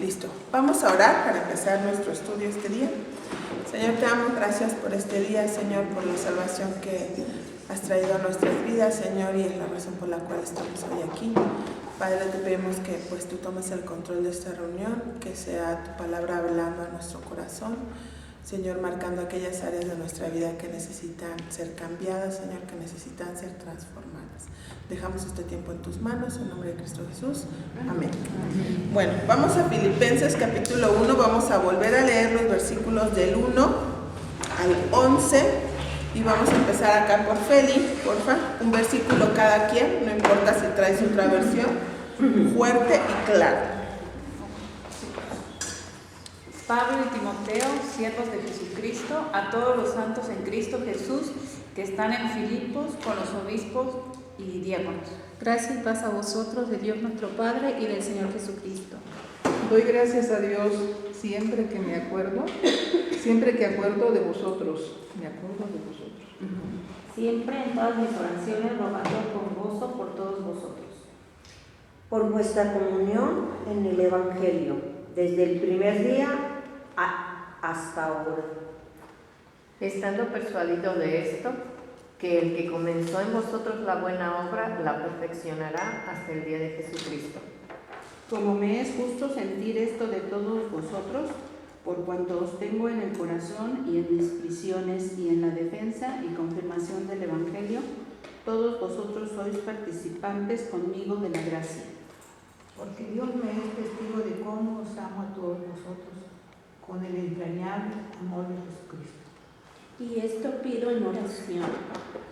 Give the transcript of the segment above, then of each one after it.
Listo. Vamos a orar para empezar nuestro estudio este día. Señor, te damos gracias por este día, Señor, por la salvación que has traído a nuestras vidas, Señor, y es la razón por la cual estamos hoy aquí. Padre, te pedimos que pues tú tomes el control de esta reunión, que sea tu palabra hablando a nuestro corazón, Señor, marcando aquellas áreas de nuestra vida que necesitan ser cambiadas, Señor, que necesitan ser transformadas. Dejamos este tiempo en tus manos, en nombre de Cristo Jesús. Amén. Bueno, vamos a Filipenses capítulo 1, vamos a volver a leer los versículos del 1 al 11 y vamos a empezar acá por Feli, porfa, un versículo cada quien, no importa si traes otra versión, fuerte y claro. Pablo y Timoteo, siervos de Jesucristo, a todos los santos en Cristo Jesús que están en Filipos con los obispos y diáconos. Gracia y paz a vosotros, de Dios nuestro Padre y del Señor Jesucristo. Doy gracias a Dios siempre que acuerdo de vosotros. Me acuerdo de vosotros. Siempre en todas mis oraciones rogando con gozo por todos vosotros. Por vuestra comunión en el Evangelio, desde el primer día hasta ahora. Estando persuadido de esto, que el que comenzó en vosotros la buena obra la perfeccionará hasta el día de Jesucristo. Como me es justo sentir esto de todos vosotros, por cuanto os tengo en el corazón y en mis prisiones y en la defensa y confirmación del Evangelio, todos vosotros sois participantes conmigo de la gracia. Porque Dios me es testigo de cómo os amo a todos vosotros, con el entrañable amor de Jesucristo. Y esto pido en oración,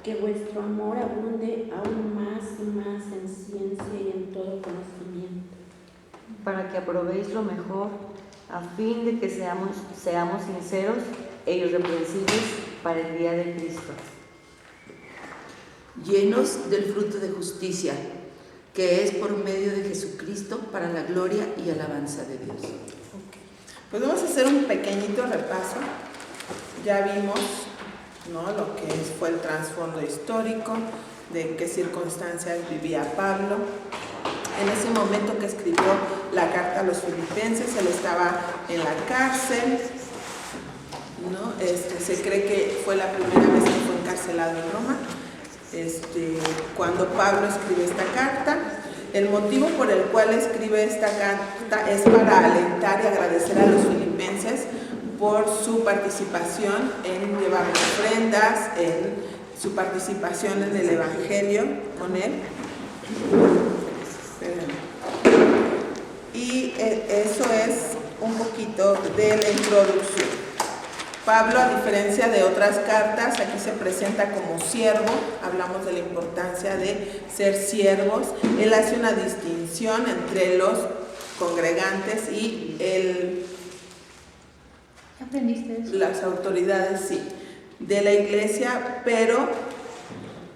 que vuestro amor abunde aún más y más en ciencia y en todo conocimiento. Para que aprobéis lo mejor, a fin de que seamos sinceros e irreprensibles para el día de Cristo. Llenos del fruto de justicia, que es por medio de Jesucristo para la gloria y alabanza de Dios. Okay. Pues vamos a hacer un pequeñito repaso. Ya vimos, ¿no?, lo que fue el trasfondo histórico, de qué circunstancias vivía Pablo. En ese momento que escribió la carta a los filipenses, él estaba en la cárcel, ¿no? Se cree que fue la primera vez que fue encarcelado en Roma. Cuando Pablo escribe esta carta, el motivo por el cual escribe esta carta es para alentar y agradecer a los filipenses por su participación en llevar ofrendas, en su participación en el Evangelio con él. Y eso es un poquito de la introducción. Pablo, a diferencia de otras cartas, aquí se presenta como siervo. Hablamos de la importancia de ser siervos. Él hace una distinción entre los congregantes y las autoridades, sí, de la iglesia, pero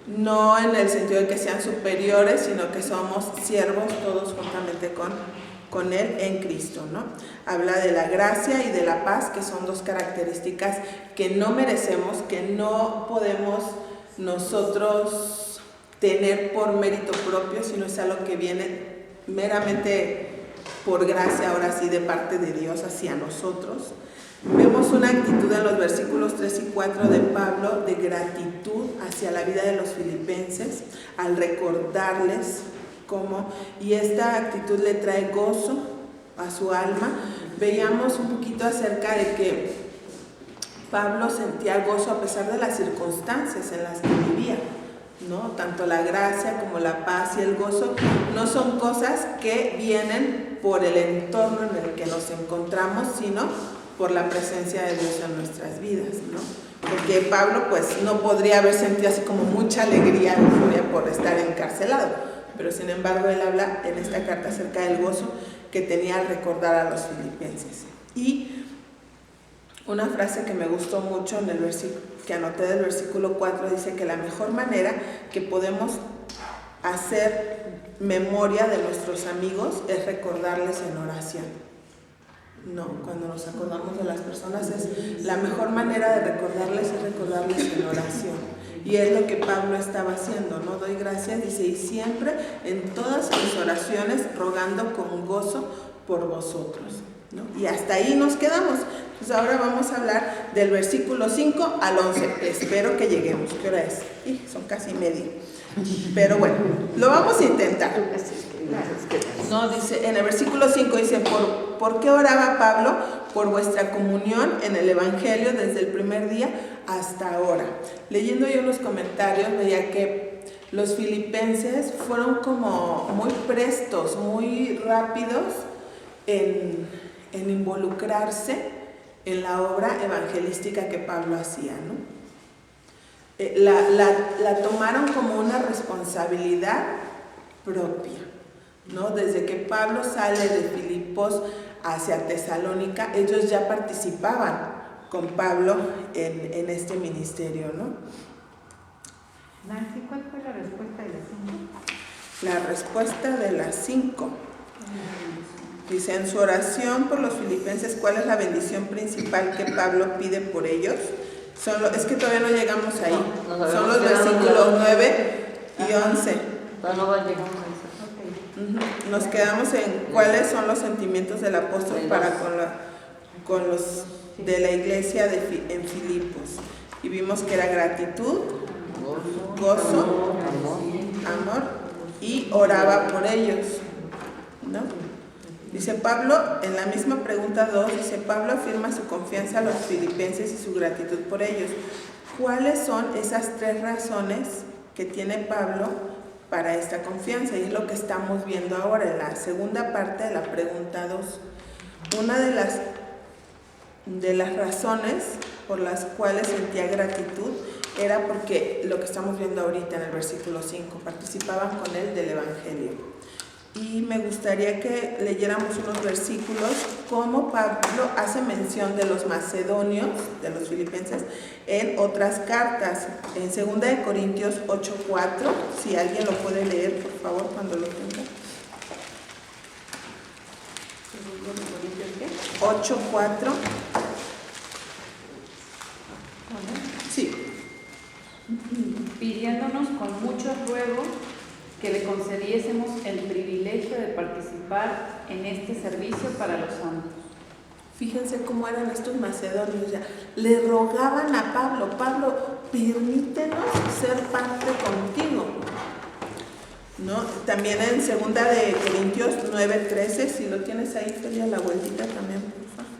no en el sentido de que sean superiores, sino que somos siervos todos juntamente con Él en Cristo, ¿no? Habla de la gracia y de la paz, que son dos características que no merecemos, que no podemos nosotros tener por mérito propio, sino es algo que viene meramente por gracia, ahora sí, de parte de Dios hacia nosotros. Vemos una actitud en los versículos 3 y 4 de Pablo de gratitud hacia la vida de los filipenses, al recordarles cómo, y esta actitud le trae gozo a su alma. Veíamos un poquito acerca de que Pablo sentía gozo a pesar de las circunstancias en las que vivía, ¿no? Tanto la gracia como la paz y el gozo no son cosas que vienen por el entorno en el que nos encontramos, sino por la presencia de Dios en nuestras vidas, ¿no? Porque Pablo pues no podría haber sentido así como mucha alegría y euforia por estar encarcelado, pero sin embargo él habla en esta carta acerca del gozo que tenía al recordar a los filipenses. Y una frase que me gustó mucho en el versículo que anoté del versículo 4 dice que la mejor manera que podemos hacer memoria de nuestros amigos es recordarles en oración. No, cuando nos acordamos de las personas es la mejor manera de recordarles es recordarles en oración. Y es lo que Pablo estaba haciendo, ¿no? Doy gracias, dice, y siempre en todas mis oraciones rogando con gozo por vosotros, ¿no? Y hasta ahí nos quedamos. Entonces ahora vamos a hablar del versículo 5 al 11. Espero que lleguemos. ¿Qué hora es? Son casi media. Pero bueno, lo vamos a intentar. No, dice, en el versículo 5 dice, ¿por qué oraba Pablo? Por vuestra comunión en el Evangelio desde el primer día hasta ahora. Leyendo yo los comentarios veía que los filipenses fueron como muy prestos, muy rápidos en involucrarse en la obra evangelística que Pablo hacía, ¿no? La tomaron como una responsabilidad propia, ¿no? Desde que Pablo sale de Filipos hacia Tesalónica, ellos ya participaban con Pablo en este ministerio, ¿no? Nancy, ¿cuál fue la respuesta de las 5? La respuesta de las 5. Dice, en su oración por los filipenses, ¿cuál es la bendición principal que Pablo pide por ellos? Es que todavía no llegamos ahí. Son los versículos 9 y 11. Nos quedamos en cuáles son los sentimientos del apóstol para con los de la iglesia en Filipos. Y vimos que era gratitud, gozo, amor y oraba por ellos, ¿no? Dice Pablo, en la misma pregunta 2, dice Pablo afirma su confianza a los filipenses y su gratitud por ellos. ¿Cuáles son esas 3 razones que tiene Pablo para esta confianza? Y es lo que estamos viendo ahora en la segunda parte de la pregunta 2. Una de las razones por las cuales sentía gratitud era porque lo que estamos viendo ahorita en el versículo 5, participaban con él del Evangelio. Y me gustaría que leyéramos unos versículos como Pablo hace mención de los macedonios, de los filipenses, en otras cartas. En 2 de Corintios 8:4, si alguien lo puede leer, por favor, cuando lo tenga. 8:4. Sí. Pidiéndonos con mucho ruego que le concediésemos el privilegio de participar en este servicio para los santos. Fíjense cómo eran estos macedonios, ya le rogaban a Pablo, permítenos ser parte contigo, ¿no? También en 2 de Corintios 9:13, si lo tienes ahí, Felia, la vueltita también, por favor.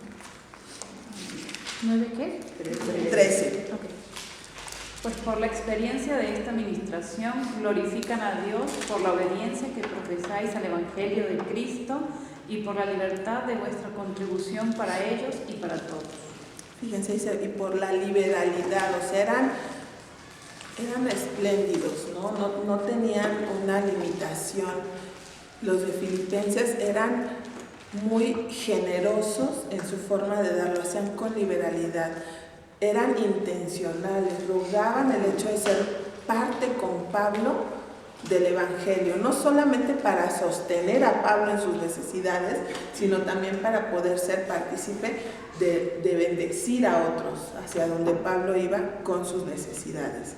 ¿9 qué? 13. Ok. Pues por la experiencia de esta administración glorifican a Dios por la obediencia que profesáis al Evangelio de Cristo y por la libertad de vuestra contribución para ellos y para todos. Fíjense, dice, y por la liberalidad, o sea, eran espléndidos, ¿no? No tenían una limitación. Los de Filipenses eran muy generosos en su forma de dar, lo hacían con liberalidad. Eran intencionales, rogaban el hecho de ser parte con Pablo del Evangelio, no solamente para sostener a Pablo en sus necesidades, sino también para poder ser partícipe de bendecir a otros hacia donde Pablo iba con sus necesidades.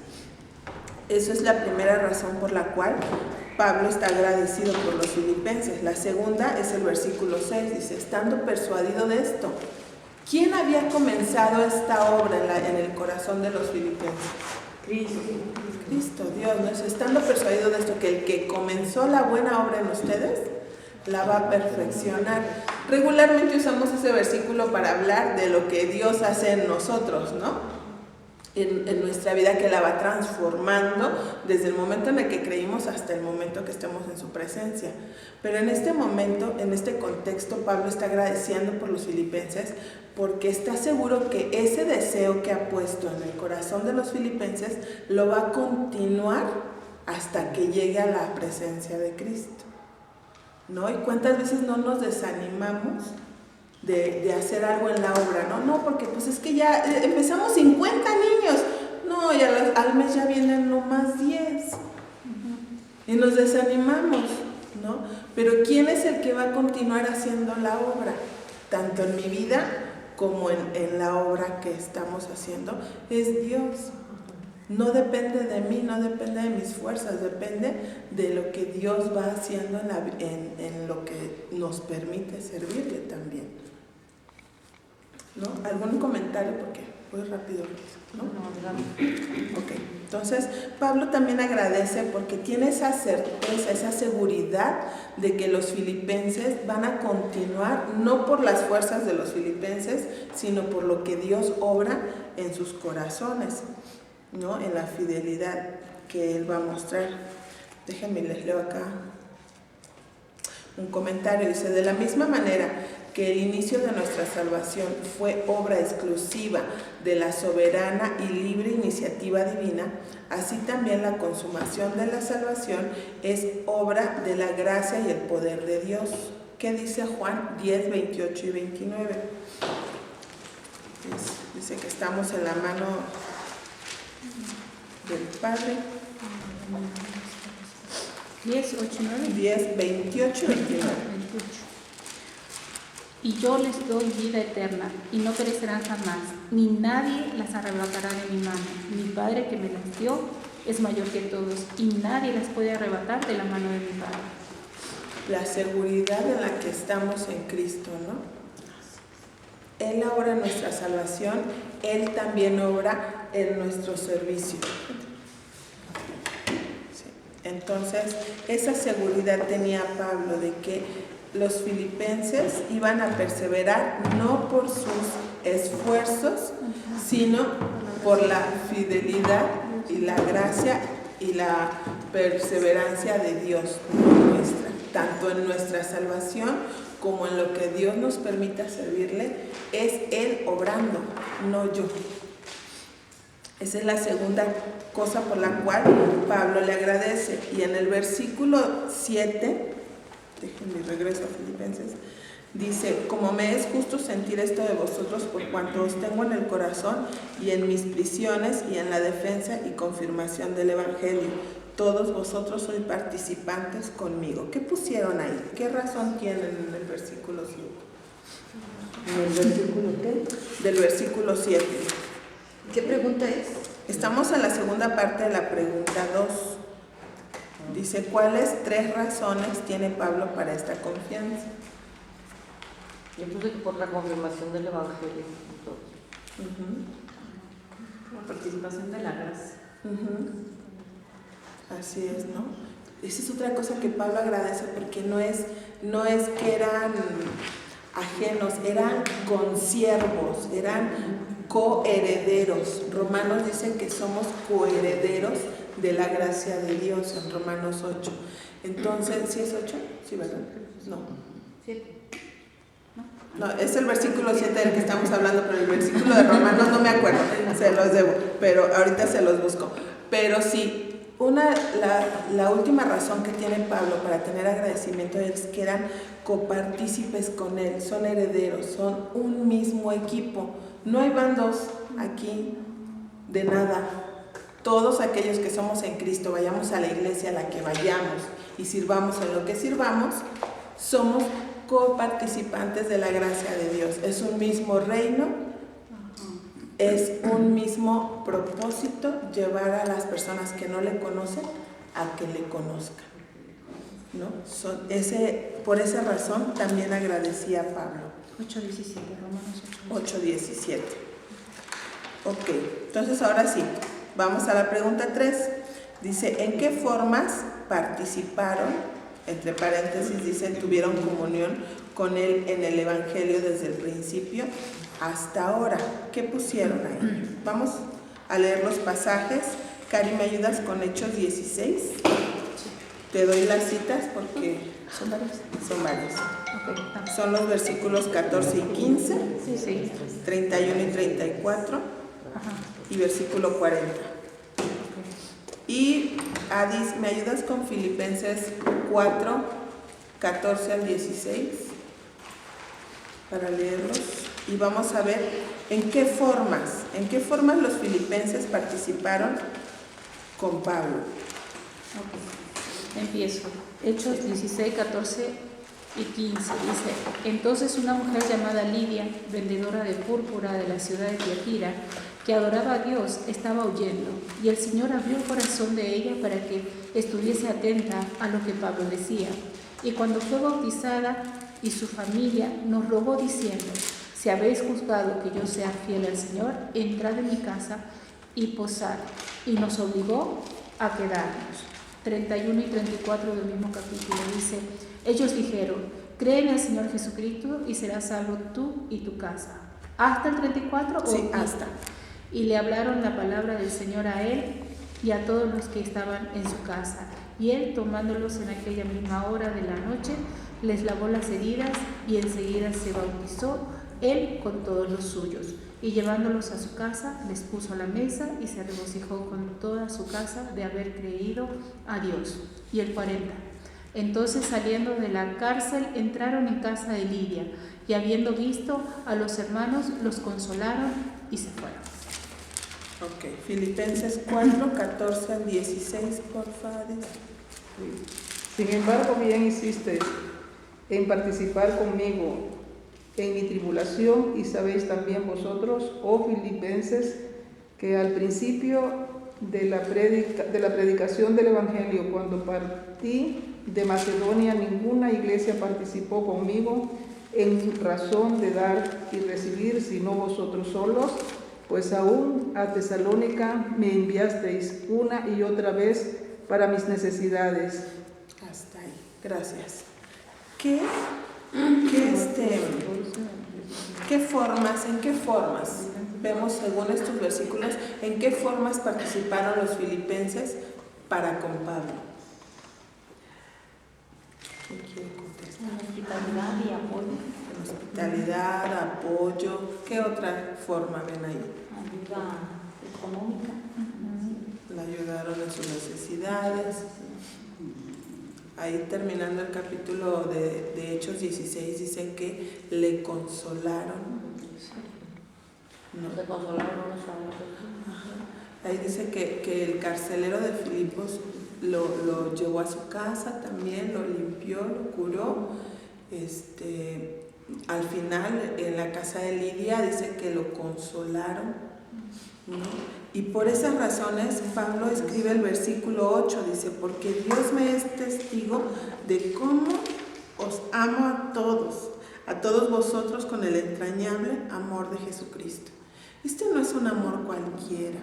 Eso es la primera razón por la cual Pablo está agradecido por los filipenses. La segunda es el versículo 6, dice, estando persuadido de esto. ¿Quién había comenzado esta obra en el corazón de los filipenses? Cristo, Dios, ¿no? Estando persuadido de esto, que el que comenzó la buena obra en ustedes, la va a perfeccionar. Regularmente usamos ese versículo para hablar de lo que Dios hace en nosotros, ¿no? En nuestra vida, que la va transformando desde el momento en el que creímos hasta el momento que estemos en su presencia. Pero en este momento, en este contexto, Pablo está agradeciendo por los filipenses porque está seguro que ese deseo que ha puesto en el corazón de los filipenses lo va a continuar hasta que llegue a la presencia de Cristo, ¿no? Y cuántas veces no nos desanimamos de hacer algo en la obra, ¿no? No, porque pues es que ya empezamos 50 niños, no, y al mes ya vienen nomás 10, y nos desanimamos, ¿no? Pero ¿quién es el que va a continuar haciendo la obra? Tanto en mi vida como en la obra que estamos haciendo, es Dios. no depende de mí, no depende de mis fuerzas, depende de lo que Dios va haciendo en lo que nos permite servirle también. ¿No? ¿Algún comentario? Porque voy rápido, ¿no? Ok, entonces Pablo también agradece porque tiene esa certeza, esa seguridad de que los filipenses van a continuar, no por las fuerzas de los filipenses, sino por lo que Dios obra en sus corazones, ¿no? En la fidelidad que Él va a mostrar. Déjenme les leo acá un comentario. Dice: de la misma manera que el inicio de nuestra salvación fue obra exclusiva de la soberana y libre iniciativa divina, así también la consumación de la salvación es obra de la gracia y el poder de Dios. ¿Qué dice Juan 10, 28 y 29? Dice que estamos en la mano del Padre. 10, 8, 9. 10, 28 y 29. Y yo les doy vida eterna, y no perecerán jamás, ni nadie las arrebatará de mi mano. Mi Padre que me las dio es mayor que todos, y nadie las puede arrebatar de la mano de mi Padre. La seguridad en la que estamos en Cristo, ¿no? Él obra en nuestra salvación, Él también obra en nuestro servicio. Sí. Entonces, esa seguridad tenía Pablo de que los filipenses iban a perseverar no por sus esfuerzos, sino por la fidelidad y la gracia y la perseverancia de Dios nuestra, tanto en nuestra salvación como en lo que Dios nos permita servirle, es Él obrando, no yo. Esa es la segunda cosa por la cual Pablo le agradece. Y en el versículo 7, déjenme regreso a Filipenses, dice: como me es justo sentir esto de vosotros por cuanto os tengo en el corazón y en mis prisiones y en la defensa y confirmación del Evangelio. Todos vosotros sois participantes conmigo. ¿Qué pusieron ahí? ¿Qué razón tienen en el versículo 7? ¿En el versículo qué? Del versículo 7. ¿Qué pregunta es? Estamos en la segunda parte de la pregunta 2. Dice: ¿cuáles 3 razones tiene Pablo para esta confianza? Yo puse que por la confirmación del Evangelio. La participación de la gracia. Así es, ¿no? Esa es otra cosa que Pablo agradece, porque no es que eran ajenos, eran consiervos, eran coherederos. Romanos dice que somos coherederos de la gracia de Dios en Romanos 8. Entonces, ¿sí es 8? Sí, ¿verdad? No. 7. No, es el versículo 7 del que estamos hablando, pero el versículo de Romanos no me acuerdo, se los debo, pero ahorita se los busco. Pero sí, la última razón que tiene Pablo para tener agradecimiento es que eran copartícipes con él, son herederos, son un mismo equipo. No hay bandos aquí de nada. Todos aquellos que somos en Cristo, vayamos a la iglesia a la que vayamos y sirvamos en lo que sirvamos, somos coparticipantes de la gracia de Dios. Es un mismo reino, es un mismo propósito, llevar a las personas que no le conocen a que le conozcan, ¿no? Por esa razón también agradecía a Pablo. 8:17, Romanos 8:17. Ok, entonces ahora sí, vamos a la pregunta 3. Dice: ¿en qué formas participaron? Entre paréntesis dicen, tuvieron comunión con él en el Evangelio desde el principio hasta ahora. ¿Qué pusieron ahí? Vamos a leer los pasajes. Cari, ¿me ayudas con Hechos 16? Te doy las citas porque son varios. Son varios. Okay. Son los versículos 14 y 15, Sí. 31 y 34, y versículo 40. Y Adis, ¿me ayudas con Filipenses 4, 14 al 16? Para leerlos. Y vamos a ver en qué formas los filipenses participaron con Pablo. Okay. Empiezo. Hechos 16, 14 y 15 dice: entonces una mujer llamada Lidia, vendedora de púrpura de la ciudad de Tiatira, que adoraba a Dios, estaba oyendo, y el Señor abrió el corazón de ella para que estuviese atenta a lo que Pablo decía. Y cuando fue bautizada y su familia, nos rogó diciendo: si habéis juzgado que yo sea fiel al Señor, entrad en mi casa y posad. Y nos obligó a quedarnos. 31 y 34 del mismo capítulo dice: ellos dijeron: cree en el Señor Jesucristo y serás salvo tú y tu casa. ¿Hasta el 34? Sí, hasta. Y le hablaron la palabra del Señor a él y a todos los que estaban en su casa. Y él, tomándolos en aquella misma hora de la noche, les lavó las heridas y enseguida se bautizó él con todos los suyos. Y llevándolos a su casa, les puso a la mesa y se regocijó con toda su casa de haber creído a Dios. Y el 40. Entonces, saliendo de la cárcel, entraron en casa de Lidia, y habiendo visto a los hermanos, los consolaron y se fueron. Ok, Filipenses 4, 14 al 16, por favor. Sin embargo, bien hicisteis en participar conmigo en mi tribulación, y sabéis también vosotros, oh filipenses, que al principio de la predicación del Evangelio, cuando partí de Macedonia, ninguna iglesia participó conmigo en razón de dar y recibir, sino vosotros solos, pues aún a Tesalónica me enviasteis una y otra vez para mis necesidades. Hasta ahí, gracias. ¿En qué formas? Vemos según estos versículos, ¿en qué formas participaron los filipenses para con Pablo? ¿Quién quiere contestar? Hospitalidad y apoyo. Hospitalidad, apoyo. ¿Qué otra forma ven ahí? Ayuda económica. Le ayudaron en sus necesidades. Ahí terminando el capítulo de Hechos 16 dice que le consolaron. No. Se consolaron unos a otros. Ahí dice que el carcelero de Filipos lo llevó a su casa también, lo limpió, lo curó. Al final, en la casa de Lidia, dice que lo consolaron, ¿no? Y por esas razones, Pablo escribe el versículo 8, dice: porque Dios me es testigo de cómo os amo a todos vosotros con el entrañable amor de Jesucristo. Este no es un amor cualquiera,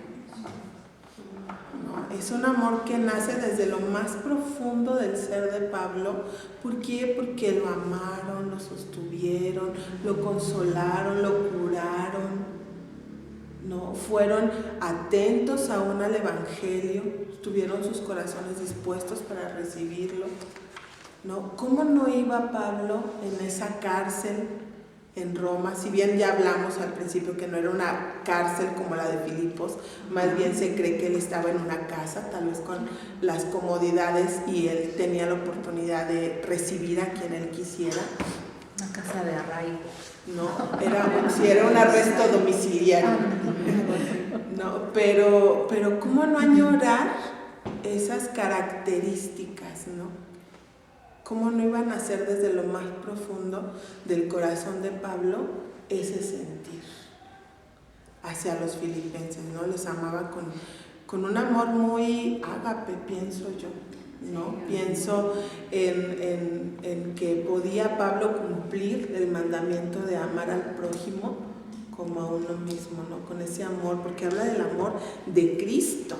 no, es un amor que nace desde lo más profundo del ser de Pablo. ¿Por qué? Porque lo amaron, lo sostuvieron, lo consolaron, lo curaron, ¿no? Fueron atentos aún al Evangelio, tuvieron sus corazones dispuestos para recibirlo, ¿no? ¿Cómo no iba Pablo en esa cárcel en Roma? Si bien ya hablamos al principio que no era una cárcel como la de Filipos, más bien se cree que él estaba en una casa, tal vez con las comodidades, y él tenía la oportunidad de recibir a quien él quisiera. Una casa de arraigo. No, era un arresto domiciliario. No, pero ¿cómo no añorar esas características, no? ¿Cómo no iban a ser desde lo más profundo del corazón de Pablo ese sentir hacia los filipenses, ¿no? Les amaba con un amor muy ágape, pienso yo, ¿no? Pienso en que podía Pablo cumplir el mandamiento de amar al prójimo como a uno mismo, ¿no? Con ese amor, porque habla del amor de Cristo.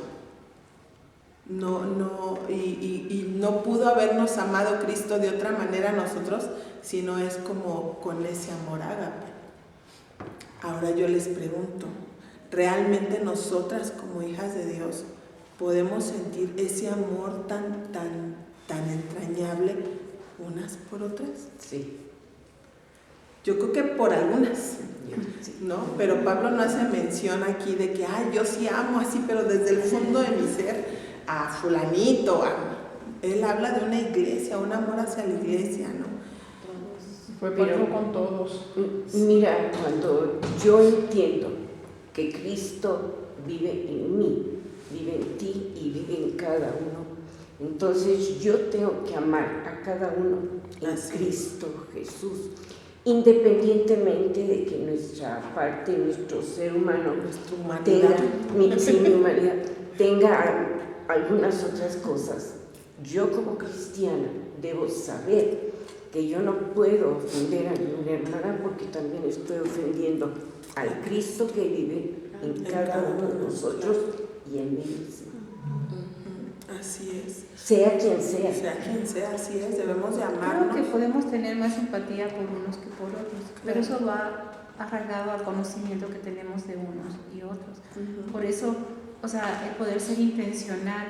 Y no pudo habernos amado Cristo de otra manera a nosotros, sino es como con ese amor ágape. Ahora yo les pregunto, ¿realmente nosotras como hijas de Dios podemos sentir ese amor tan entrañable unas por otras? Sí. Yo creo que por algunas, ¿no? Pero Pablo no hace mención aquí de que, yo sí amo así, pero desde el fondo de mi ser a fulanito. Él habla de una iglesia, un amor hacia la iglesia, ¿no? Fue Pablo con todos. Mira, cuando yo entiendo que Cristo vive en mí, vive en ti y vive en cada uno, Entonces yo tengo que amar a cada uno en Cristo Jesús, independientemente de que nuestra parte, nuestro ser humano, tenga, mi humanidad, tenga algunas otras cosas. Yo como cristiana debo saber que yo no puedo ofender a mi hermana porque también estoy ofendiendo al Cristo que vive en cada uno de nosotros y en mí mismo. Así es. Sea quien sea. Sea quien sea, así es. Debemos de amarnos. Creo que podemos tener más empatía por unos que por otros, pero eso va arraigado al conocimiento que tenemos de unos y otros. Por eso, o sea, el poder ser intencional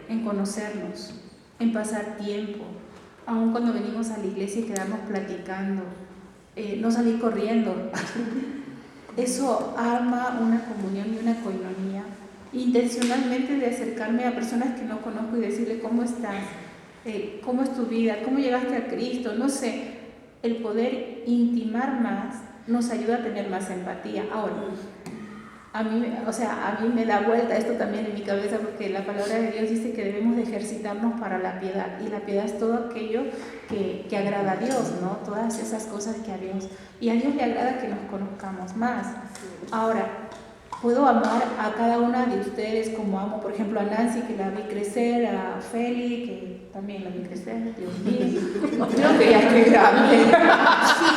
en conocernos, en pasar tiempo, aun cuando venimos a la iglesia y quedarnos platicando, no salir corriendo. Eso arma una comunión y una coinonía. Intencionalmente de acercarme a personas que no conozco y decirle cómo estás, cómo es tu vida, cómo llegaste a Cristo, no sé, el poder intimar más nos ayuda a tener más empatía. Ahora, a mí me da vuelta esto también en mi cabeza porque la palabra de Dios dice que debemos de ejercitarnos para la piedad, y la piedad es todo aquello que agrada a Dios, ¿no? Todas esas cosas que a Dios, y a Dios le agrada que nos conozcamos más. Ahora, puedo amar a cada una de ustedes como amo, por ejemplo, a Nancy, que la vi crecer, a Feli, que también la vi crecer, Dios mío. Creo que ya estoy grande. Sí,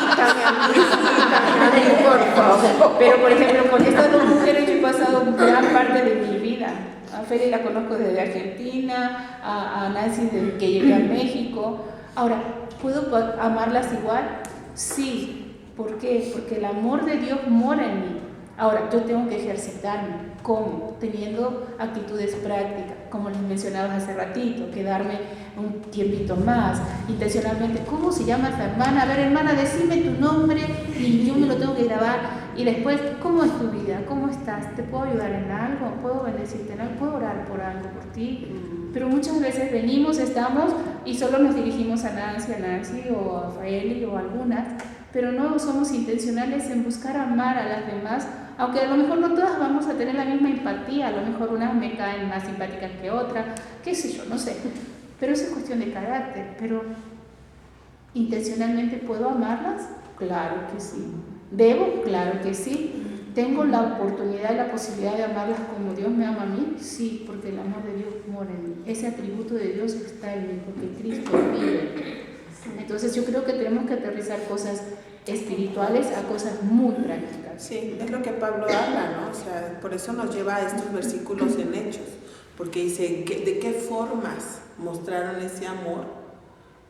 también, por favor. Pero, por ejemplo, con estas dos mujeres yo he pasado gran parte de mi vida. A Feli la conozco desde Argentina, a Nancy desde que llegué a México. Ahora, ¿puedo amarlas igual? Sí. ¿Por qué? Porque el amor de Dios mora en mí. Ahora, yo tengo que ejercitarme. ¿Cómo? Teniendo actitudes prácticas, como les mencionaba hace ratito, quedarme un tiempito más, intencionalmente. ¿Cómo se llama esta hermana? A ver, hermana, decime tu nombre y yo me lo tengo que grabar. Y después, ¿cómo es tu vida? ¿Cómo estás? ¿Te puedo ayudar en algo? ¿Puedo bendecirte en algo? ¿Puedo orar por algo por ti? Pero muchas veces venimos, estamos y solo nos dirigimos a Nancy o a Faeli o a algunas, pero no somos intencionales en buscar amar a las demás, aunque a lo mejor no todas vamos a tener la misma empatía, a lo mejor unas me caen más simpáticas que otras, qué sé yo, no sé, pero eso es cuestión de carácter. Pero ¿intencionalmente puedo amarlas? Claro que sí. ¿Debo? Claro que sí. ¿Tengo la oportunidad y la posibilidad de amarlas como Dios me ama a mí? Sí, porque el amor de Dios mora en mí. Ese atributo de Dios está en mí, porque Cristo vive. Entonces yo creo que tenemos que aterrizar cosas espirituales a cosas muy prácticas. Sí, es lo que Pablo habla, ¿no? O sea, por eso nos lleva a estos versículos en Hechos, porque dice, ¿de qué formas mostraron ese amor?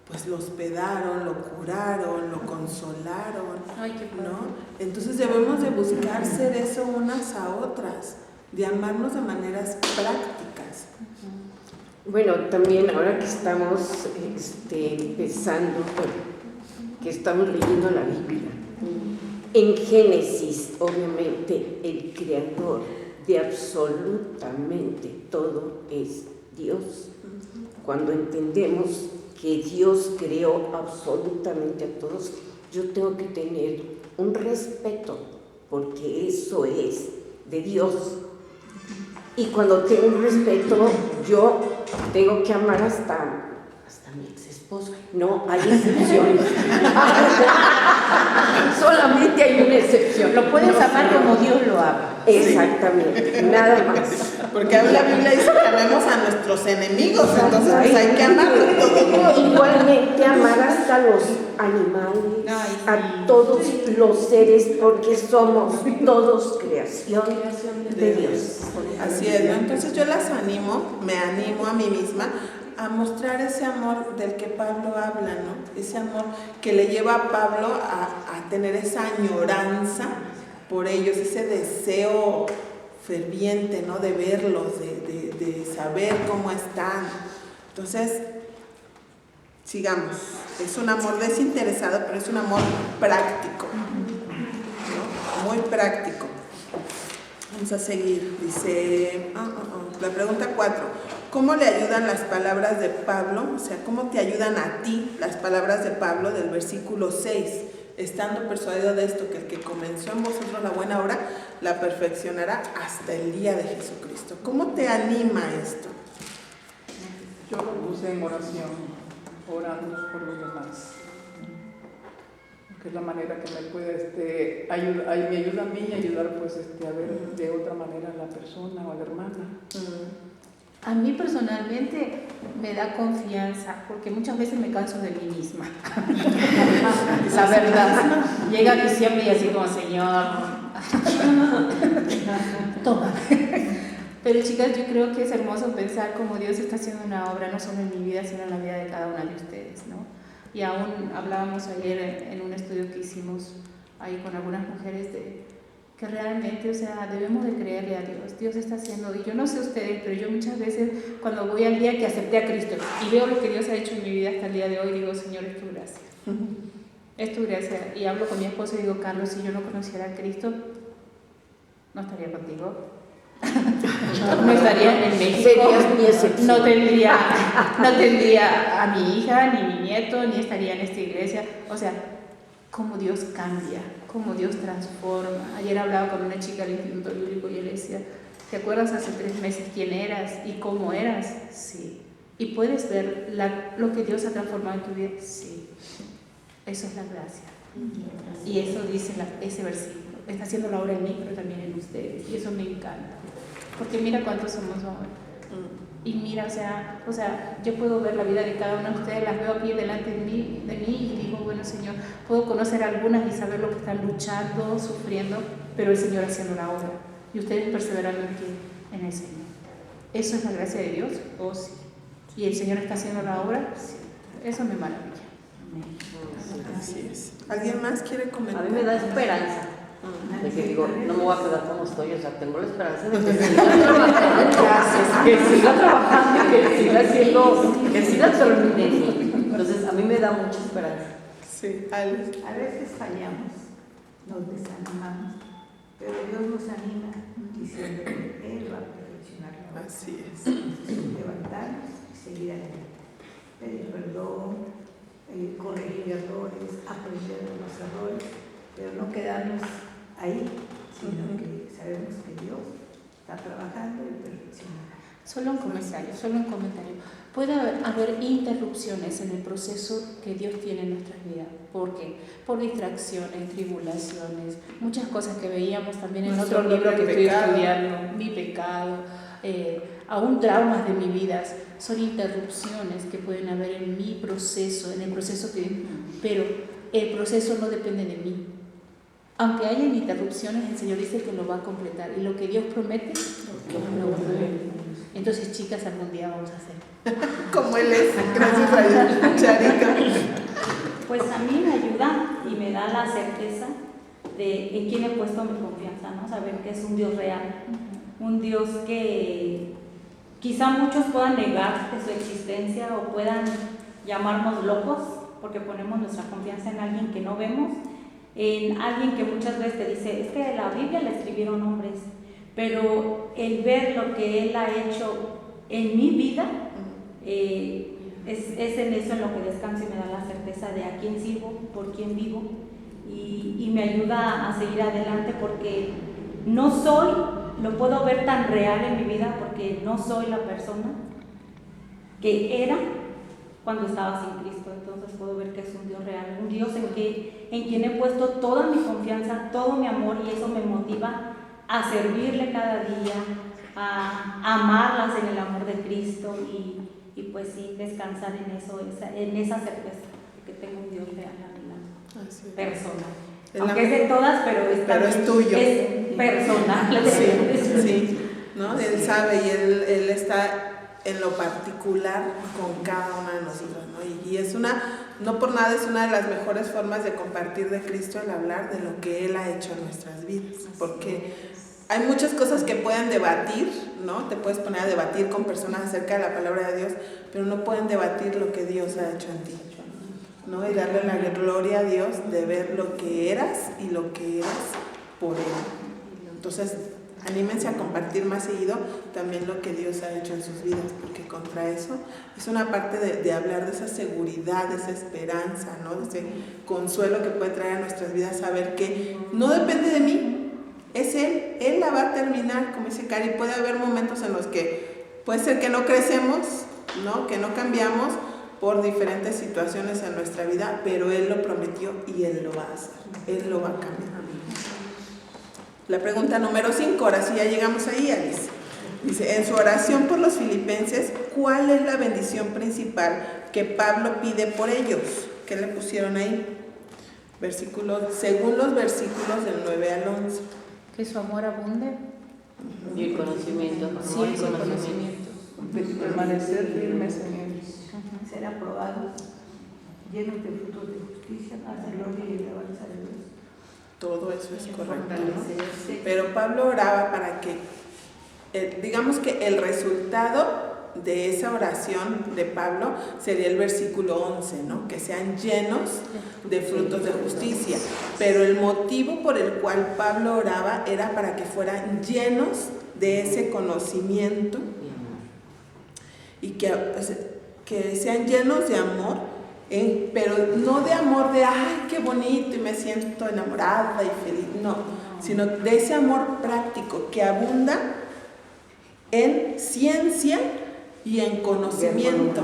Pues lo hospedaron, lo curaron, lo consolaron, ¿no? Entonces debemos de buscar ser eso unas a otras, de amarnos de maneras prácticas. Bueno, también ahora que estamos empezando, que estamos leyendo la Biblia, en Génesis, obviamente, el creador de absolutamente todo es Dios. Cuando entendemos que Dios creó absolutamente a todos, yo tengo que tener un respeto, porque eso es de Dios. Y cuando tengo un respeto, yo tengo que amar hasta mi ex esposo. No, hay excepciones. Solamente hay una excepción. Lo puedes amar como Dios lo ama. Exactamente, nada más. Porque la Biblia dice que amemos a nuestros enemigos, entonces pues hay que amarlos todos. Igualmente amar hasta los animales, a todos los seres, porque somos todos creación de Dios. Así es, ¿no? Entonces yo me animo a mí misma a mostrar ese amor del que Pablo habla, ¿no? Ese amor que le lleva a Pablo a tener esa añoranza por ellos, ese deseo ferviente, ¿no? De verlos, de saber cómo están. Entonces, sigamos. Es un amor desinteresado, pero es un amor práctico, ¿no? Muy práctico. Vamos a seguir. Dice, la pregunta 4. ¿Cómo le ayudan las palabras de Pablo? O sea, ¿cómo te ayudan a ti las palabras de Pablo del versículo 6? Estando persuadido de esto, que el que comenzó en vosotros la buena obra, la perfeccionará hasta el día de Jesucristo. ¿Cómo te anima esto? Yo lo puse en oración, orando por los demás. Que es la manera que me puede ayudar, me ayuda a mí y ayudar pues a ver de otra manera a la persona o a la hermana. A mí personalmente me da confianza, porque muchas veces me canso de mí misma. La verdad, llega diciembre y así como, Señor, toma. Pero chicas, yo creo que es hermoso pensar cómo Dios está haciendo una obra, no solo en mi vida, sino en la vida de cada una de ustedes, ¿no? Y aún hablábamos ayer en un estudio que hicimos ahí con algunas mujeres de que realmente, o sea, debemos de creerle a Dios. Dios está haciendo, y yo no sé ustedes, pero yo muchas veces cuando voy al día que acepté a Cristo y veo lo que Dios ha hecho en mi vida hasta el día de hoy, digo, Señor, es tu gracia. Es tu gracia. Y hablo con mi esposo y digo, Carlos, si yo no conociera a Cristo, no estaría contigo. No estaría en México. Serías mi excepción. No tendría a mi hija, ni mi nieto, ni estaría en esta iglesia. O sea, cómo Dios cambia, cómo Dios transforma. Ayer hablaba con una chica del Instituto Bíblico y yo le decía, ¿te acuerdas hace 3 meses quién eras y cómo eras? Sí. ¿Y puedes ver lo que Dios ha transformado en tu vida? Sí. Eso es la gracia. Y eso dice ese versículo. Está haciendo la obra en mí, pero también en ustedes. Y eso me encanta. Porque mira cuántos somos hoy. Y mira, o sea, yo puedo ver la vida de cada uno de ustedes, las veo aquí delante de mí y digo, bueno, Señor, puedo conocer a algunas y saber lo que están luchando, sufriendo, pero el Señor haciendo la obra. Y ustedes perseverando en el Señor. ¿Eso es la gracia de Dios? Oh, sí. ¿Y el Señor está haciendo la obra? Sí. Eso me maravilla. Así es. ¿Alguien más quiere comentar? A mí me da esperanza. De que digo, no me voy a quedar como estoy, o sea, tengo la esperanza de que siga trabajando, que siga trabajando, que siga termine. Entonces, a mí me da mucha esperanza. Sí, a veces fallamos, nos desanimamos, pero Dios nos anima diciendo que Él va a perfeccionar la obra. Así es. Levantarnos y seguir adelante. Pedir perdón, corregir errores, aprender de los errores, pero no quedarnos ahí, sino que sabemos que Dios está trabajando y perfeccionará. Solo un comentario. Puede haber interrupciones en el proceso que Dios tiene en nuestras vidas. ¿Por qué? Por distracciones, tribulaciones, muchas cosas que veíamos también en otro libro que estoy estudiando, mi pecado, aún traumas de mi vida. Son interrupciones que pueden haber en mi proceso, en el proceso pero el proceso no depende de mí. Aunque hayan interrupciones, el Señor dice que lo va a completar. Y lo que Dios promete, lo va a hacer. Entonces, chicas, algún día vamos a hacer. Como Él es, gracias a Dios. Charita. Pues a mí me ayuda y me da la certeza de en quién he puesto mi confianza, ¿no? Saber que es un Dios real. Un Dios que quizá muchos puedan negar de su existencia o puedan llamarnos locos porque ponemos nuestra confianza en alguien que no vemos, en alguien que muchas veces te dice, es que la Biblia la escribieron hombres, pero el ver lo que Él ha hecho en mi vida, es en eso en lo que descanso y me da la certeza de a quién sirvo, por quién vivo, y me ayuda a seguir adelante porque no soy, lo puedo ver tan real en mi vida porque no soy la persona que era cuando estaba sin Cristo. Entonces puedo ver que es un Dios real, un Dios en quien he puesto toda mi confianza, todo mi amor, y eso me motiva a servirle cada día, a amarlas en el amor de Cristo y pues sí, descansar en eso, en esa certeza de que tengo un Dios real a mi lado, persona. Aunque es de todas, pero es tuyo. Es personal. Sí, ¿no? Él sabe y él está en lo particular con cada una de nosotros, ¿no? Y es no por nada es una de las mejores formas de compartir de Cristo el hablar de lo que Él ha hecho en nuestras vidas, porque hay muchas cosas que pueden debatir, ¿no? Te puedes poner a debatir con personas acerca de la palabra de Dios, pero no pueden debatir lo que Dios ha hecho en ti, ¿no? Y darle la gloria a Dios de ver lo que eras y lo que eres por Él. Entonces, anímense a compartir más seguido también lo que Dios ha hecho en sus vidas, porque contra eso es una parte de hablar de esa seguridad, de esa esperanza, ¿no? De ese consuelo que puede traer a nuestras vidas, saber que no depende de mí, es Él la va a terminar, como dice Cari. Puede haber momentos en los que puede ser que no crecemos, ¿no? Que no cambiamos por diferentes situaciones en nuestra vida, pero Él lo prometió y Él lo va a hacer, Él lo va a cambiar. La pregunta número 5, ahora sí ya llegamos ahí, Alice. Dice, en su oración por los filipenses, ¿cuál es la bendición principal que Pablo pide por ellos? ¿Qué le pusieron ahí? Según los versículos del 9 al 11. Que su amor abunde. Y el conocimiento. Sí, el conocimiento. Permanecer firmes en Él. Ser aprobados, llenos de frutos de justicia, para la gloria y alabanza de Dios. Todo eso es correcto, ¿no? Pero Pablo oraba para que, digamos que el resultado de esa oración de Pablo sería el versículo 11, ¿no? Que sean llenos de frutos de justicia. Pero el motivo por el cual Pablo oraba era para que fueran llenos de ese conocimiento y que sean llenos de amor, pero no de amor de ¡ay, qué bonito! Y me siento enamorada y feliz, no, sino de ese amor práctico que abunda en ciencia y en conocimiento.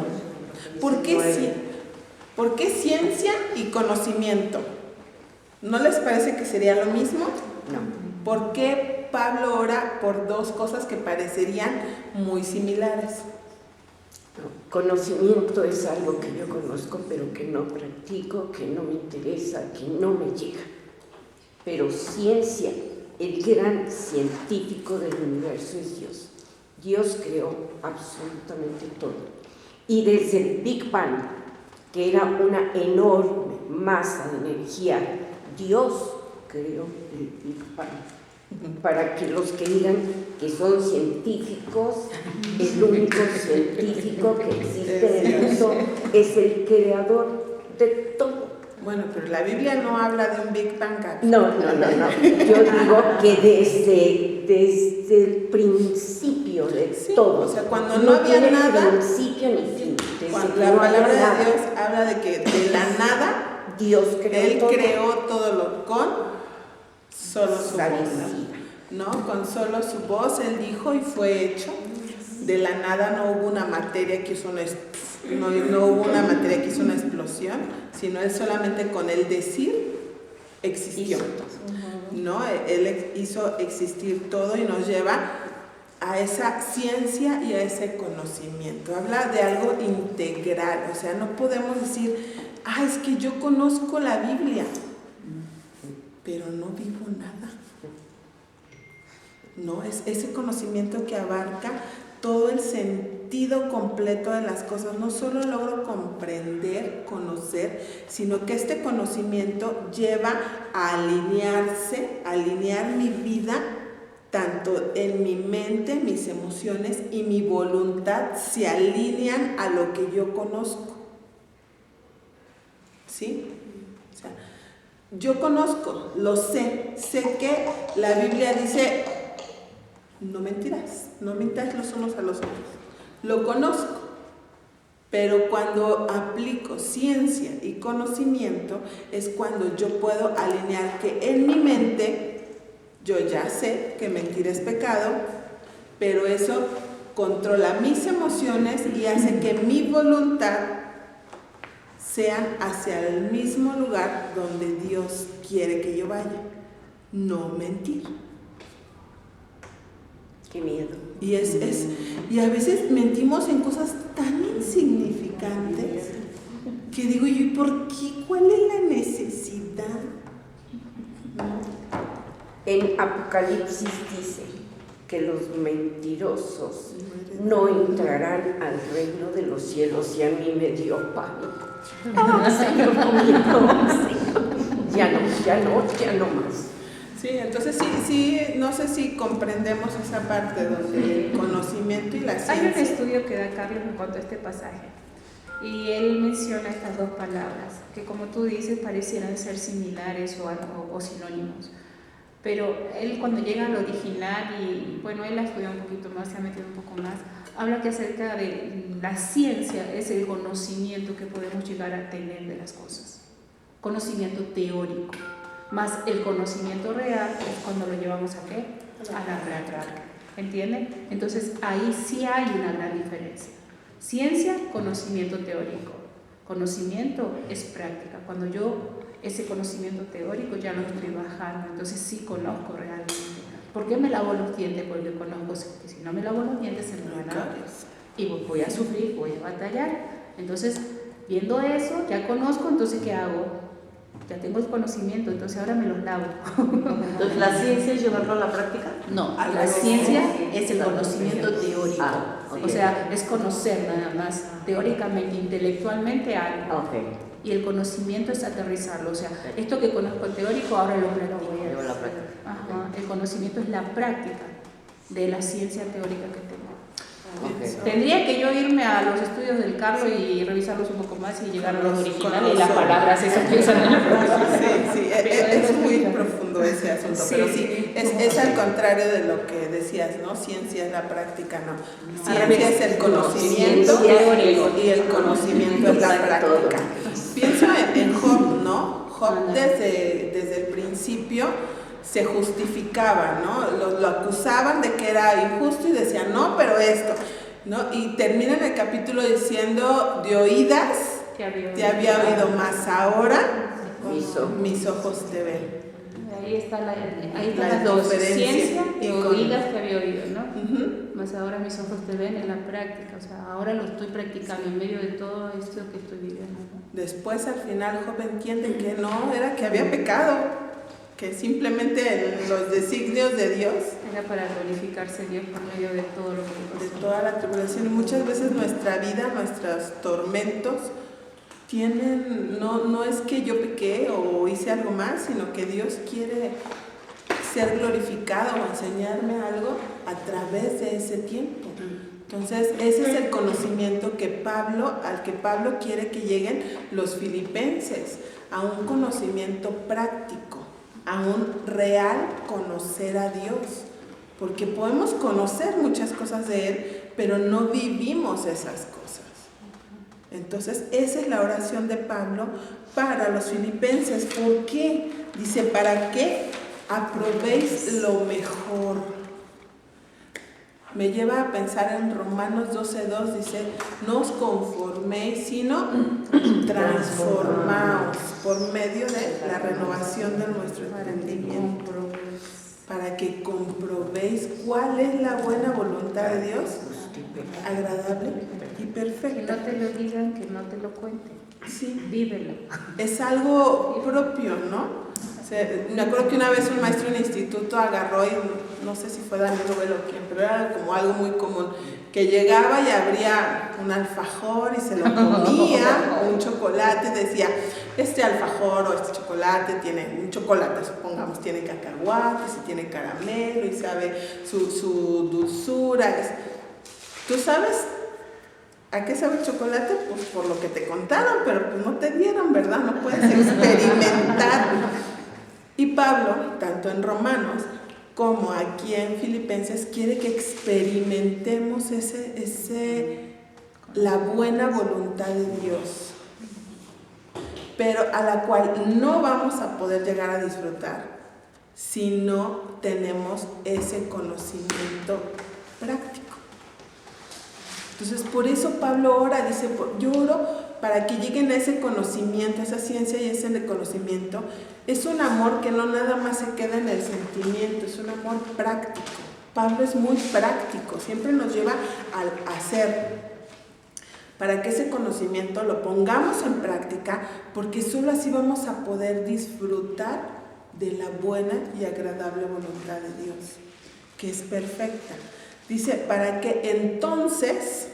¿Por qué ciencia y conocimiento? ¿No les parece que sería lo mismo? No. ¿Por qué Pablo ora por dos cosas que parecerían muy similares? Conocimiento es algo que yo conozco, pero que no practico, que no me interesa, que no me llega. Pero ciencia, el gran científico del universo es Dios. Dios creó absolutamente todo. Y desde el Big Bang, que era una enorme masa de energía, Dios creó el Big Bang. Para que los que digan que son científicos, el único científico que existe en el mundo es el creador de todo. Bueno, pero la Biblia no habla de un Big Bang. No. Yo digo que desde el principio de todo. O sea, cuando no había nada, principio ni fin. La palabra de Dios habla de que de la nada Dios creó todo lo con solo su voz, ¿no? Con solo su voz Él dijo y fue hecho. De la nada no hubo una materia que hizo no hubo una materia que hizo una explosión, sino Él solamente con el decir existió, ¿no? Él hizo existir todo y nos lleva a esa ciencia y a ese conocimiento. Habla de algo integral, o sea, no podemos decir, es que yo conozco la Biblia, pero no vivo nada. No, es ese conocimiento que abarca todo el sentido completo de las cosas. No solo logro comprender, conocer, sino que este conocimiento lleva a alinear mi vida, tanto en mi mente, mis emociones y mi voluntad se alinean a lo que yo conozco. ¿Sí? O sea, yo conozco, lo sé que la Biblia dice, no mentirás, no mintáis los unos a los otros. Lo conozco, pero cuando aplico ciencia y conocimiento es cuando yo puedo alinear que en mi mente yo ya sé que mentir es pecado, pero eso controla mis emociones y hace que mi voluntad sean hacia el mismo lugar donde Dios quiere que yo vaya. No mentir. Qué miedo. Y a veces mentimos en cosas tan insignificantes que digo yo, ¿y por qué? ¿Cuál es la necesidad? En Apocalipsis dice que los mentirosos no entrarán al reino de los cielos, y a mí me dio pánico. Señor, ya no más. Sí, entonces sí, no sé si comprendemos esa parte donde el conocimiento y la ciencia. Hay un estudio que da Carlos en cuanto a este pasaje y él menciona estas dos palabras que, como tú dices, parecieran ser similares o sinónimos, pero él, cuando llega al original, y bueno, él ha estudiado un poquito más, se ha metido un poco más, habla que acerca de la ciencia es el conocimiento que podemos llegar a tener de las cosas, conocimiento teórico. Más el conocimiento real es cuando lo llevamos ¿a qué? A la práctica. ¿Entienden? Entonces ahí sí hay una gran diferencia. Ciencia, conocimiento teórico. Conocimiento es práctica. Cuando yo ese conocimiento teórico ya lo estoy bajando, entonces sí conozco realmente. ¿Por qué me lavo los dientes? Porque conozco que si no me lavo los dientes se me van a y voy a sufrir, voy a batallar. Entonces, viendo eso, ya conozco, entonces ¿qué hago? Ya tengo el conocimiento, entonces ahora me los lavo. Entonces, ¿la ciencia es llevarlo a la práctica? No, la ciencia es el conocimiento teórico. O sea, es conocer nada más, teóricamente, intelectualmente algo. Y el conocimiento es aterrizarlo. O sea, esto que conozco teórico, ahora lo practico. El conocimiento es la práctica de la ciencia teórica que tengo. Tendría que yo irme a los estudios del Carlos y revisarlos un poco más y llegar a los originales y las palabras, eso que usan en el Sí, es muy profundo ese asunto, pero sí, es al contrario de lo que decías, ¿no? Ciencia es la práctica, no. Ciencia es el conocimiento y el conocimiento es la práctica. Pienso en Job, ¿no? Job desde el principio se justificaba, ¿no? Lo acusaban de que era injusto y decían, no, pero esto, ¿no? Y termina en el capítulo diciendo, de oídas te había oído, más ahora mis ojos te ven. Ahí está las dos, ciencia y oídas que había oído, ¿no? Más ahora mis ojos te ven en la práctica, o sea, ahora lo estoy practicando en medio de todo esto que estoy viviendo, ¿no? Después al final Job entiende que no, era que había pecado, que simplemente los designios de Dios era para glorificarse Dios por medio de todo lo que pasó. De toda la tribulación. Y muchas veces nuestra vida, nuestros tormentos tienen, no es que yo pequé o hice algo más, sino que Dios quiere ser glorificado o enseñarme algo a través de ese tiempo. Entonces ese es el conocimiento al que Pablo quiere que lleguen los filipenses, a un conocimiento práctico, a un real conocer a Dios, porque podemos conocer muchas cosas de Él, pero no vivimos esas cosas. Entonces esa es la oración de Pablo para los filipenses. ¿Por qué? Dice, para que aprobéis lo mejor. Me lleva a pensar en Romanos 12:2, dice, no os conforméis, sino transformaos por medio de la renovación de nuestro entendimiento, para que comprobéis cuál es la buena voluntad de Dios, agradable y perfecta. Que no te lo digan, que no te lo cuenten. Sí. Vívelo. Es algo propio, ¿no? O sea, me acuerdo que una vez un maestro en el instituto agarró y no sé si fue Daniel Rubel o quién, pero era como algo muy común, que llegaba y abría un alfajor y se lo comía, o un chocolate, decía, este alfajor o este chocolate tiene, un chocolate supongamos, tiene cacahuates y tiene caramelo y sabe su dulzura. ¿Tú sabes a qué sabe el chocolate? Pues por lo que te contaron, pero pues no te dieron, ¿verdad? No puedes experimentar. Y Pablo, tanto en Romanos como aquí en Filipenses, quiere que experimentemos la buena voluntad de Dios, pero a la cual no vamos a poder llegar a disfrutar si no tenemos ese conocimiento práctico. Entonces, por eso Pablo ora, dice, yo oro para que lleguen a ese conocimiento, a esa ciencia y ese conocimiento. Es un amor que no nada más se queda en el sentimiento, es un amor práctico. Pablo es muy práctico, siempre nos lleva a hacer, para que ese conocimiento lo pongamos en práctica, porque solo así vamos a poder disfrutar de la buena y agradable voluntad de Dios, que es perfecta. Dice, para que entonces,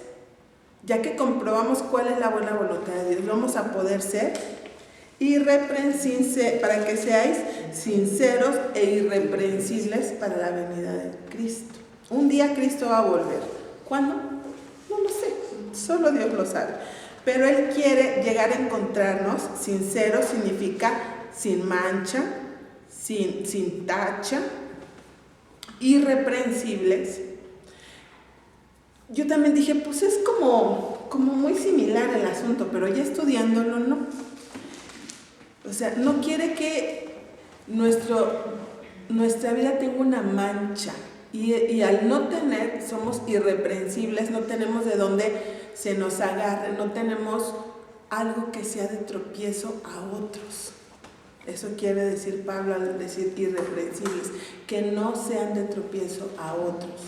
ya que comprobamos cuál es la buena voluntad de Dios, vamos a poder ser irreprensibles, para que seáis sinceros e irreprensibles para la venida de Cristo. Un día Cristo va a volver. ¿Cuándo? No lo sé, solo Dios lo sabe. Pero Él quiere llegar a encontrarnos sinceros, significa sin mancha, sin tacha, irreprensibles. Yo también dije, pues es como muy similar el asunto, pero ya estudiándolo, no. O sea, no quiere que nuestra vida tenga una mancha. Y al no tener, somos irreprensibles, no tenemos de dónde se nos agarre, no tenemos algo que sea de tropiezo a otros. Eso quiere decir Pablo al decir irreprensibles, que no sean de tropiezo a otros,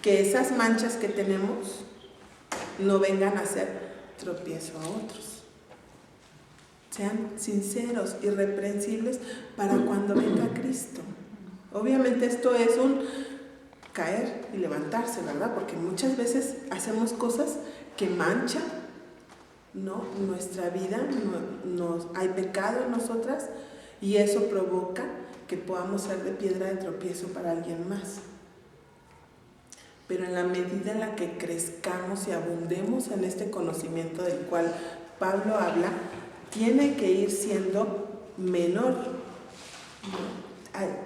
que esas manchas que tenemos no vengan a ser tropiezo a otros. Sean sinceros, irreprensibles para cuando venga Cristo. Obviamente esto es un caer y levantarse, ¿verdad? Porque muchas veces hacemos cosas que manchan, ¿no?, nuestra vida, hay pecado en nosotras y eso provoca que podamos ser de piedra de tropiezo para alguien más. Pero en la medida en la que crezcamos y abundemos en este conocimiento del cual Pablo habla, tiene que ir siendo menor.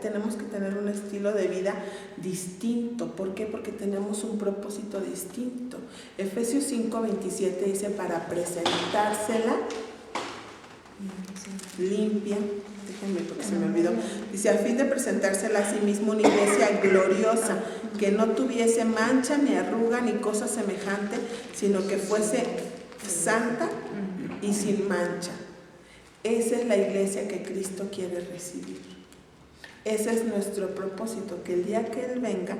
Tenemos que tener un estilo de vida distinto. ¿Por qué? Porque tenemos un propósito distinto. Efesios 5:27 dice, para presentársela limpia, déjenme porque se me olvidó, dice, a fin de presentársela a sí mismo una iglesia gloriosa, que no tuviese mancha, ni arruga, ni cosa semejante, sino que fuese santa y sin mancha. Esa es la iglesia que Cristo quiere recibir. Ese es nuestro propósito, que el día que Él venga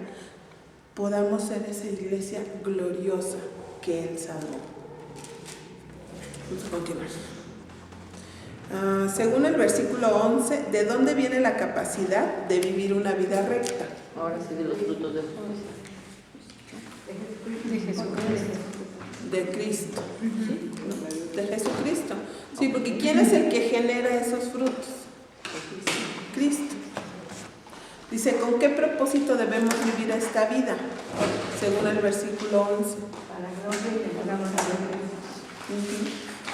podamos ser esa iglesia gloriosa que Él salvó. Vamos a continuar. Según el versículo 11, ¿de dónde viene la capacidad de vivir una vida recta? Ahora sí, de los frutos de Jesucristo. De Cristo. De Jesucristo. Sí, porque ¿quién es el que genera esos frutos? Cristo. Dice, ¿con qué propósito debemos vivir esta vida? Según el versículo 11. Para gloria y que podamos hablar.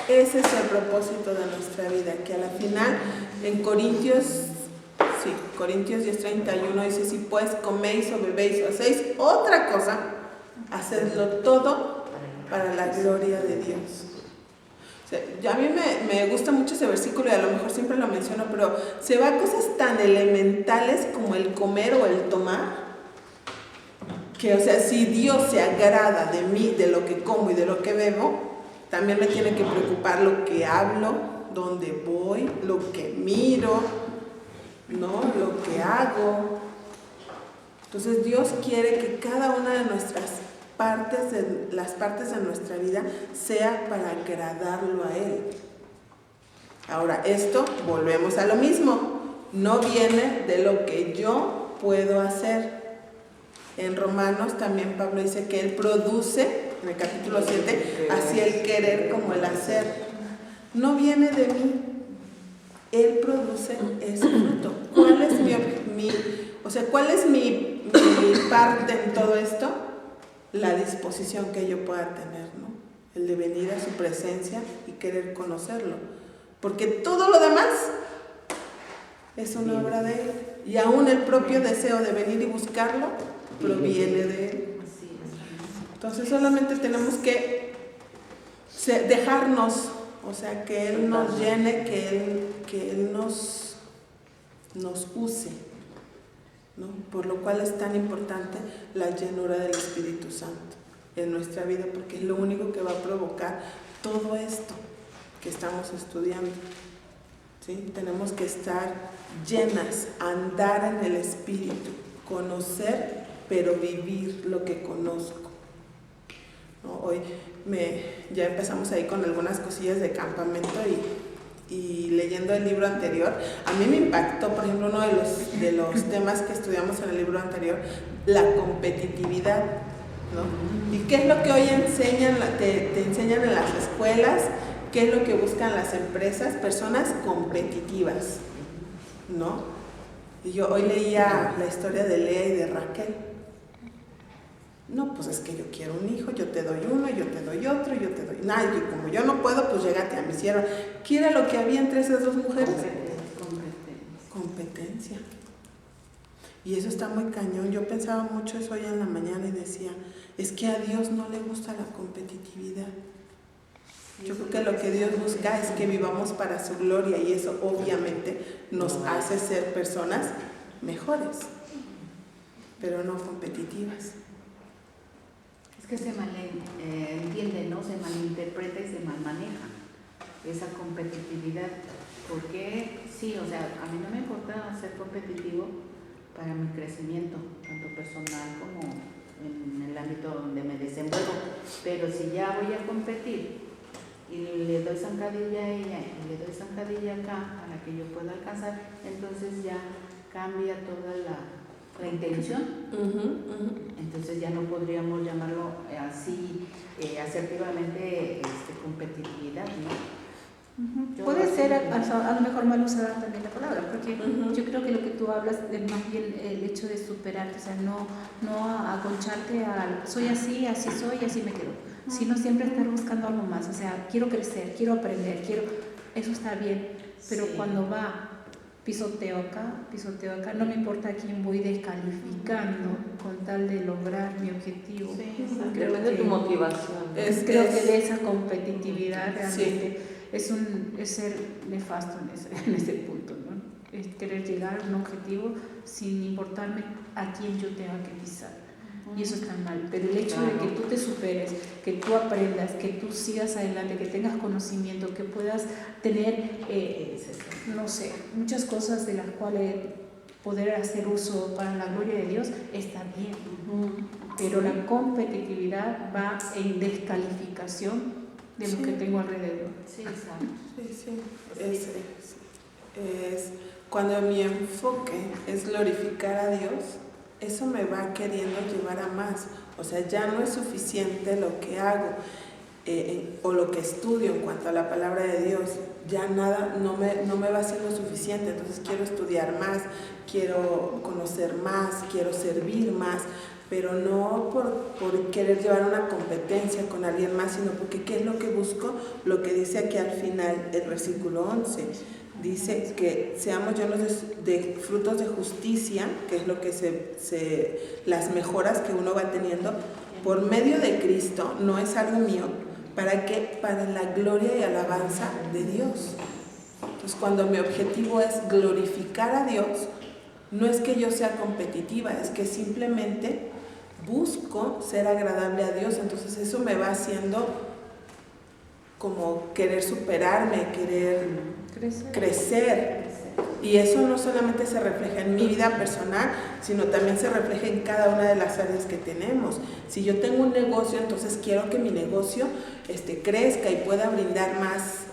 Ese es el propósito de nuestra vida, que a la final en Corintios 10:31 dice, si pues coméis o bebéis o hacéis otra cosa, hacedlo todo para la gloria de Dios. O sea, a mí me gusta mucho ese versículo y a lo mejor siempre lo menciono, pero se va a cosas tan elementales como el comer o el tomar, que o sea, si Dios se agrada de mí, de lo que como y de lo que bebo, también me tiene que preocupar lo que hablo, dónde voy, lo que miro, ¿no?, lo que hago. Entonces Dios quiere que cada una de nuestras las partes de nuestra vida sea para agradarlo a Él. Ahora, esto, volvemos a lo mismo, no viene de lo que yo puedo hacer. En Romanos también Pablo dice que Él produce, en el capítulo 7, así el querer como el hacer. No viene de mí, Él produce ese fruto. ¿Cuál es cuál es mi parte en todo esto? La disposición que yo pueda tener, ¿no? El de venir a su presencia y querer conocerlo. Porque todo lo demás es una obra de Él. Y aún el propio deseo de venir y buscarlo proviene de Él. Entonces solamente tenemos que dejarnos, o sea, que Él nos llene, que Él nos use, ¿no? Por lo cual es tan importante la llenura del Espíritu Santo en nuestra vida, porque es lo único que va a provocar todo esto que estamos estudiando, ¿sí? Tenemos que estar llenas, andar en el Espíritu, conocer, pero vivir lo que conozco, ¿no? Hoy ya empezamos ahí con algunas cosillas de campamento y leyendo el libro anterior, a mí me impactó, por ejemplo, uno de los temas que estudiamos en el libro anterior, la competitividad, ¿no? ¿Y qué es lo que hoy te enseñan en las escuelas? ¿Qué es lo que buscan las empresas? Personas competitivas, ¿no? Y yo hoy leía la historia de Lea y de Raquel. No, pues es que yo quiero un hijo, yo te doy uno, yo te doy otro, yo te doy nada, y como yo no puedo, pues llégate a mi sierva. ¿Qué era lo que había entre esas dos mujeres? Competencia. Y eso está muy cañón. Yo pensaba mucho eso hoy en la mañana y decía, es que a Dios no le gusta la competitividad. Yo creo que lo que Dios busca es que vivamos para su gloria y eso obviamente nos hace ser personas mejores, pero no competitivas. Es que se entiende, ¿no? Se malinterpreta y se malmaneja esa competitividad. Porque sí, o sea, a mí no me importa ser competitivo para mi crecimiento, tanto personal como en el ámbito donde me desenvuelvo. Pero si ya voy a competir y le doy zancadilla a ella y le doy zancadilla acá para que yo pueda alcanzar, entonces ya cambia toda la intención. Entonces ya no podríamos llamarlo así asertivamente competitividad, ¿no? Puede ser a lo mejor mal usada también la palabra, porque yo creo que lo que tú hablas es más bien el hecho de superarte, o sea, no aconcharte al soy así, así soy, así me quedo, sino siempre estar buscando algo más, o sea, quiero crecer, quiero aprender, eso está bien, pero cuando pisoteo acá, no me importa a quién voy descalificando con tal de lograr mi objetivo. Creo que tu motivación. Creo que de esa competitividad realmente es ser nefasto en ese punto, ¿no? Es querer llegar a un objetivo sin importarme a quién yo tenga que pisar. Y eso está mal, pero el hecho de que tú te superes, que tú aprendas, que tú sigas adelante, que tengas conocimiento, que puedas tener, no sé, muchas cosas de las cuales poder hacer uso para la gloria de Dios, está bien. Pero la competitividad va en descalificación de lo que tengo alrededor. Sí. Es cuando mi enfoque es glorificar a Dios, eso me va queriendo llevar a más. O sea, ya no es suficiente lo que hago o lo que estudio en cuanto a la palabra de Dios. Ya nada, no me va siendo suficiente. Entonces quiero estudiar más, quiero conocer más, quiero servir más, pero no por querer llevar una competencia con alguien más, sino porque ¿qué es lo que busco? Lo que dice aquí al final el versículo 11. Dice que seamos llenos de frutos de justicia, que es lo que las mejoras que uno va teniendo por medio de Cristo, no es algo mío, ¿para qué? Para la gloria y alabanza de Dios. Entonces, cuando mi objetivo es glorificar a Dios, no es que yo sea competitiva, es que simplemente busco ser agradable a Dios. Entonces eso me va haciendo como querer superarme, querer crecer. Y eso no solamente se refleja en mi vida personal, sino también se refleja en cada una de las áreas que tenemos. Si yo tengo un negocio, entonces quiero que mi negocio crezca y pueda brindar más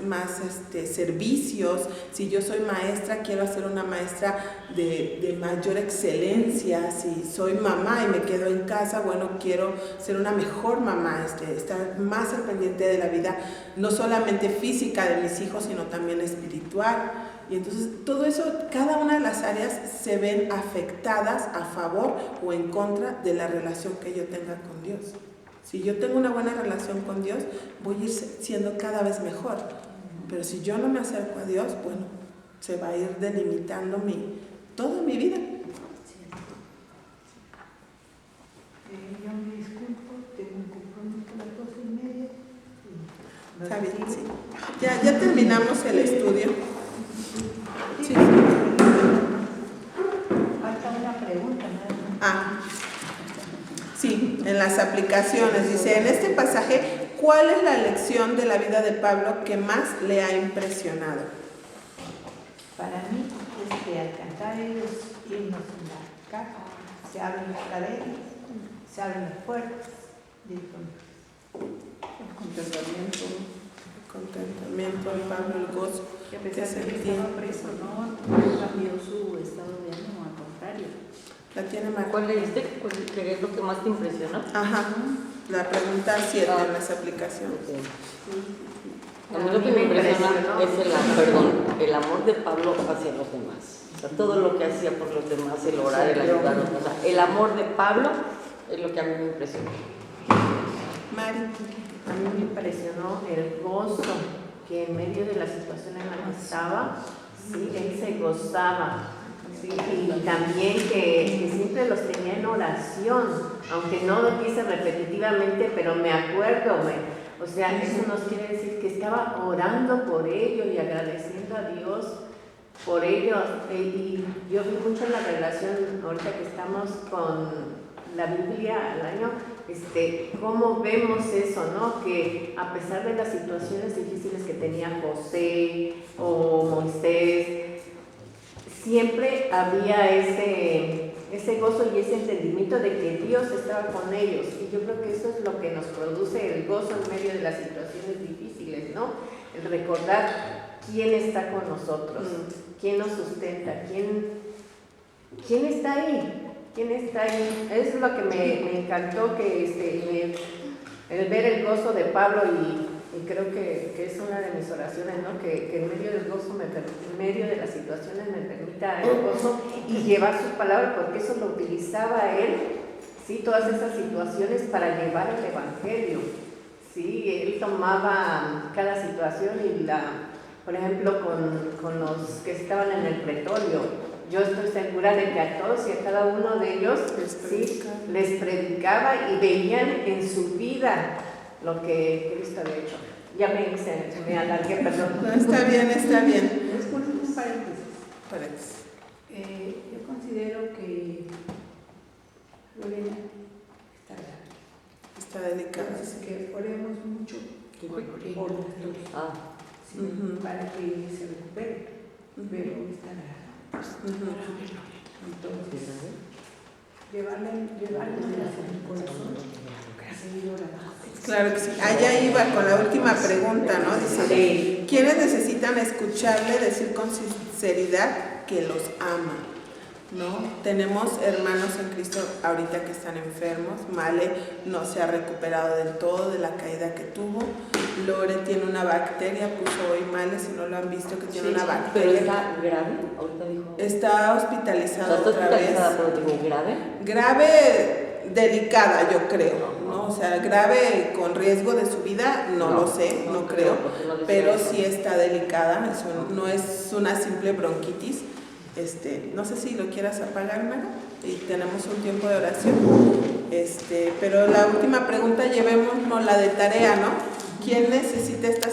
servicios. Si yo soy maestra, quiero ser una maestra de mayor excelencia. Si soy mamá y me quedo en casa, bueno, quiero ser una mejor mamá, estar más al pendiente de la vida, no solamente física de mis hijos, sino también espiritual. Y entonces todo eso, cada una de las áreas se ven afectadas a favor o en contra de la relación que yo tenga con Dios. Si yo tengo una buena relación con Dios, voy a ir siendo cada vez mejor. Pero si yo no me acerco a Dios, bueno, se va a ir delimitando toda mi vida. Yo me disculpo, tengo un compromiso a las 12:30. Está bien, sí. Ya terminamos el estudio. Sí. Falta una pregunta, ¿no? Sí, en las aplicaciones. Dice, en este pasaje, ¿cuál es la lección de la vida de Pablo que más le ha impresionado? Para mí es que al cantar ellos himnos en la casa, se abren las cadenas, se abren las puertas. El contentamiento de Pablo, el gozo. Que a pesar de que estaba preso, no cambió su estado de ánimo, al contrario. La tiene Marta. ¿Cuál leíste? ¿Qué es lo que más te impresionó? Ajá, la pregunta 7 en las aplicaciones. A mí lo que me impresiona es el amor de Pablo hacia los demás. O sea, todo lo que hacía por los demás, el orar, el ayudar. O sea, el amor de Pablo es lo que a mí me impresionó. Mari. A mí me impresionó el gozo que en medio de la situación en la que estaba, sí, él se gozaba. Sí, y también que siempre los tenía en oración, aunque no lo dice repetitivamente, pero me acuerdo, o sea, eso nos quiere decir que estaba orando por ellos y agradeciendo a Dios por ellos. Y yo vi mucho la relación ahorita que estamos con la Biblia al año, cómo vemos eso, ¿no? Que a pesar de las situaciones difíciles que tenía José o Moisés, siempre había ese gozo y ese entendimiento de que Dios estaba con ellos. Y yo creo que eso es lo que nos produce el gozo en medio de las situaciones difíciles, ¿no? El recordar quién está con nosotros, quién nos sustenta, quién está ahí. ¿Quién está ahí? Eso es lo que me encantó, que el ver el gozo de Pablo y creo que es una de mis oraciones, ¿no? Que en medio del gozo, en medio de las situaciones me permita el gozo y llevar sus palabras, porque eso lo utilizaba él, ¿sí? Todas esas situaciones para llevar el evangelio, ¿sí? Él tomaba cada situación y por ejemplo, con los que estaban en el pretorio, yo estoy segura de que a todos y a cada uno de ellos les predicaba y veían en su vida lo que Cristo había hecho. Ya me alargué, perdón. No, está bien, está bien. ¿Les pones un paréntesis? Yo considero que Lorena está grave. Está delicada. Entonces, que oremos mucho por los dos, ¿sí? Para que se recupere, pero está grave. Entonces, llevarle el corazón a seguir orando. Claro que sí. Allá iba con la última pregunta, ¿no? Dice, ¿quiénes necesitan escucharle decir con sinceridad que los ama? ¿No? Tenemos hermanos en Cristo ahorita que están enfermos. Male no se ha recuperado del todo de la caída que tuvo. Lore tiene una bacteria, puso hoy Male, si no lo han visto, que tiene una bacteria. ¿Pero está grave? Ahorita dijo. Está hospitalizada ¿Está otra hospitalizada, vez. pero digo grave? Grave, delicada, yo creo, ¿no? O sea, grave con riesgo de su vida, no lo sé, no creo, pero sí está delicada, no es una simple bronquitis. No sé si lo quieras apagar, Mara, y tenemos un tiempo de oración. Pero la última pregunta, llevémonos la de tarea, ¿no? ¿Quién necesita esta